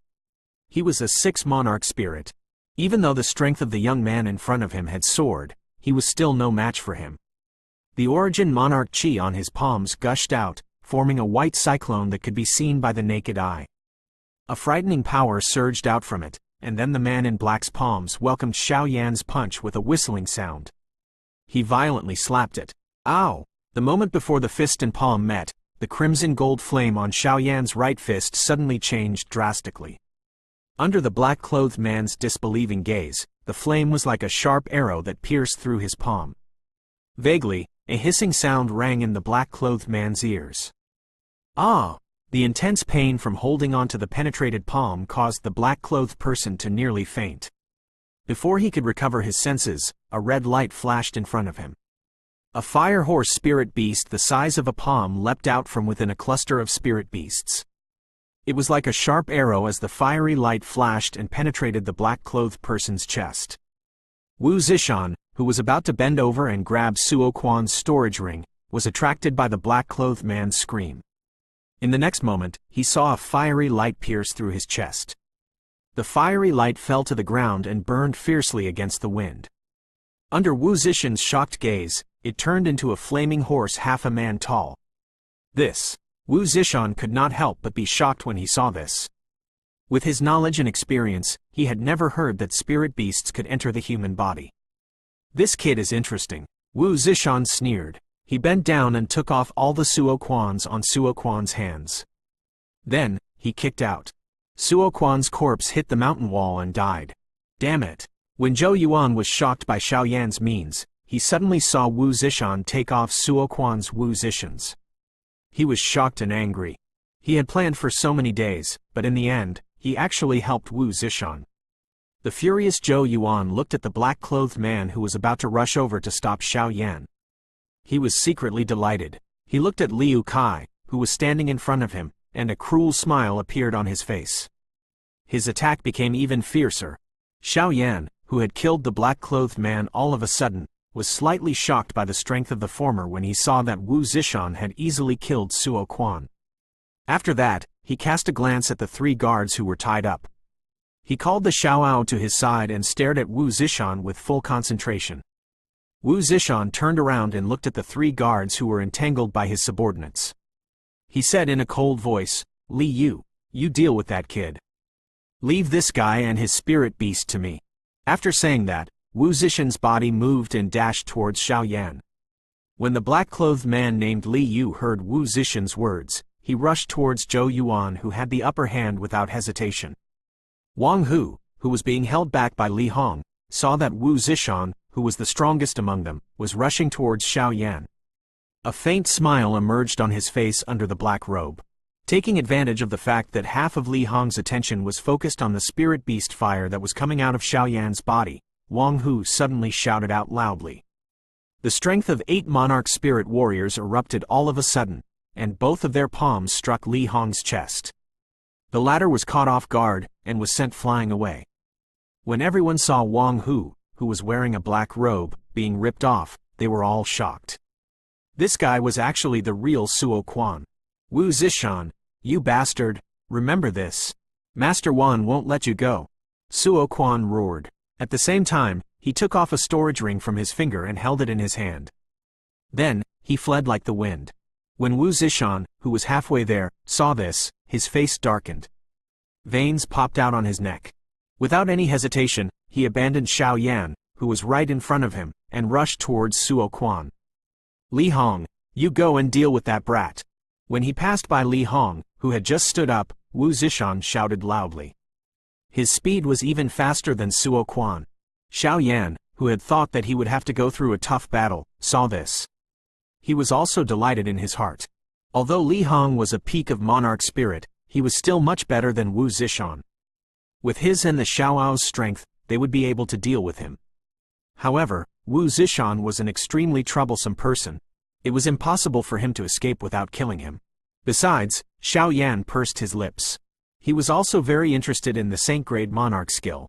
He was a 6 monarch spirit. Even though the strength of the young man in front of him had soared, he was still no match for him. The origin monarch chi on his palms gushed out, forming a white cyclone that could be seen by the naked eye. A frightening power surged out from it, and then the man in black's palms welcomed Xiao Yan's punch with a whistling sound. He violently slapped it. Ow! The moment before the fist and palm met, the crimson gold flame on Xiao Yan's right fist suddenly changed drastically. Under the black-clothed man's disbelieving gaze, the flame was like a sharp arrow that pierced through his palm. Vaguely, a hissing sound rang in the black-clothed man's ears. Ah! The intense pain from holding onto the penetrated palm caused the black-clothed person to nearly faint. Before he could recover his senses, a red light flashed in front of him. A fire horse spirit beast the size of a palm leapt out from within a cluster of spirit beasts. It was like a sharp arrow as the fiery light flashed and penetrated the black-clothed person's chest. Wu Zishan, who was about to bend over and grab Suo Quan's storage ring, was attracted by the black-clothed man's scream. In the next moment, he saw a fiery light pierce through his chest. The fiery light fell to the ground and burned fiercely against the wind. Under Wu Zishan's shocked gaze, it turned into a flaming horse half a man tall. Wu Zishan could not help but be shocked when he saw this. With his knowledge and experience, he had never heard that spirit beasts could enter the human body. This kid is interesting, Wu Zishan sneered. He bent down and took off all the Suo Quans on Suo Quan's hands. Then, he kicked out. Suo Quan's corpse hit the mountain wall and died. Damn it! When Zhou Yuan was shocked by Xiao Yan's means, he suddenly saw Wu Zishan take off Suo Quan's Wu Zishan's. He was shocked and angry. He had planned for so many days, but in the end, he actually helped Wu Zishan. The furious Zhou Yuan looked at the black-clothed man who was about to rush over to stop Xiao Yan. He was secretly delighted. He looked at Liu Kai, who was standing in front of him, and a cruel smile appeared on his face. His attack became even fiercer. Xiao Yan, who had killed the black-clothed man all of a sudden, was slightly shocked by the strength of the former when he saw that Wu Zishan had easily killed Suo Quan. After that, he cast a glance at the 3 guards who were tied up. He called the Xiaoao to his side and stared at Wu Zishan with full concentration. Wu Zishan turned around and looked at the 3 guards who were entangled by his subordinates. He said in a cold voice, "Li Yu, you deal with that kid. Leave this guy and his spirit beast to me." After saying that, Wu Zishan's body moved and dashed towards Xiao Yan. When the black-clothed man named Li Yu heard Wu Zishan's words, he rushed towards Zhou Yuan, who had the upper hand without hesitation. Wang Hu, who was being held back by Li Hong, saw that Wu Zishan, who was the strongest among them, was rushing towards Xiao Yan. A faint smile emerged on his face under the black robe. Taking advantage of the fact that half of Li Hong's attention was focused on the spirit beast fire that was coming out of Xiao Yan's body, Wang Hu suddenly shouted out loudly. The strength of 8 monarch spirit warriors erupted all of a sudden, and both of their palms struck Li Hong's chest. The latter was caught off guard and was sent flying away. When everyone saw Wang Hu, who was wearing a black robe, being ripped off, they were all shocked. This guy was actually the real Suo Quan. "Wu Zishan, you bastard, remember this. Master Wan won't let you go," Suo Quan roared. At the same time, he took off a storage ring from his finger and held it in his hand. Then, he fled like the wind. When Wu Zishan, who was halfway there, saw this, his face darkened. Veins popped out on his neck. Without any hesitation, he abandoned Xiao Yan, who was right in front of him, and rushed towards Suo Quan. "Li Hong, you go and deal with that brat." When he passed by Li Hong, who had just stood up, Wu Zishan shouted loudly. His speed was even faster than Suo Quan. Xiao Yan, who had thought that he would have to go through a tough battle, saw this. He was also delighted in his heart. Although Li Hong was a peak of monarch spirit, he was still much better than Wu Zishan. With his and the Xiaoao's strength, they would be able to deal with him. However, Wu Zishan was an extremely troublesome person. It was impossible for him to escape without killing him. Besides, Xiao Yan pursed his lips. He was also very interested in the Saint-grade monarch skill.